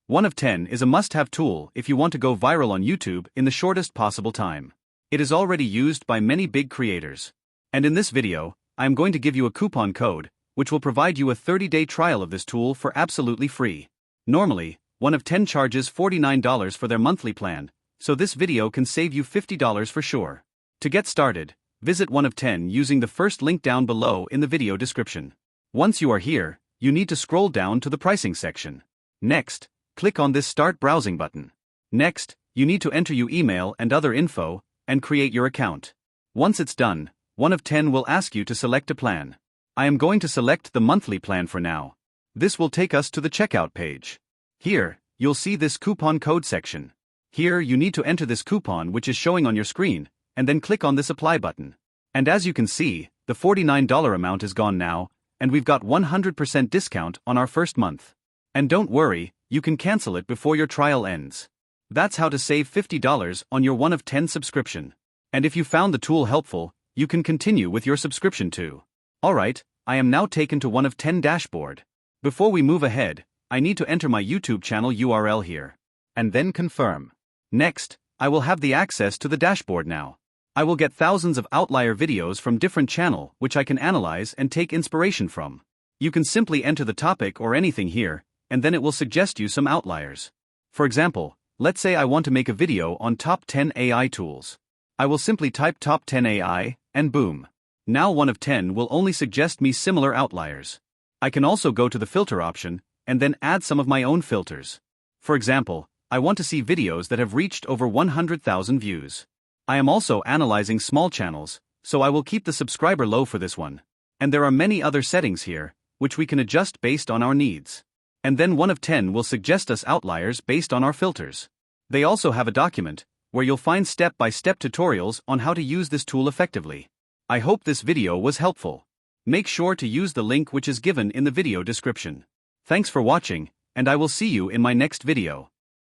1 of 10 is a must-have tool if you want to go viral on YouTube in the shortest possible time. It is already used by many big creators. And in this video, I am going to give you a coupon code, which will provide you a 30-day trial of this tool for absolutely free. Normally, 1 of 10 charges $49 for their monthly plan, so this video can save you $50 for sure. To get started, visit 1 of 10 using the first link down below in the video description. Once you are here, you need to scroll down to the pricing section. Next, click on this Start Browsing button. Next, you need to enter your email and other info, and create your account. Once it's done, 1 of 10 will ask you to select a plan. I am going to select the monthly plan for now. This will take us to the checkout page. Here, you'll see this coupon code section. Here you need to enter this coupon which is showing on your screen, and then click on this apply button. And as you can see, the $49 amount is gone now, and we've got 100% discount on our first month. And don't worry, you can cancel it before your trial ends. That's how to save $50 on your 1 of 10 subscription. And if you found the tool helpful, you can continue with your subscription too. Alright, I am now taken to 1 of 10 dashboard. Before we move ahead, I need to enter my YouTube channel URL here. And then confirm. Next, I will have the access to the dashboard now. I will get thousands of outlier videos from different channel which I can analyze and take inspiration from. You can simply enter the topic or anything here, and then it will suggest you some outliers. For example, let's say I want to make a video on top 10 AI tools. I will simply type top 10 AI, and boom. Now 1 of 10 will only suggest me similar outliers. I can also go to the filter option, and then add some of my own filters. For example, I want to see videos that have reached over 100,000 views. I am also analyzing small channels, so I will keep the subscriber low for this one. And there are many other settings here, which we can adjust based on our needs. And then 1 of 10 will suggest us outliers based on our filters. They also have a document, where you'll find step-by-step tutorials on how to use this tool effectively. I hope this video was helpful. Make sure to use the link which is given in the video description. Thanks for watching, and I will see you in my next video.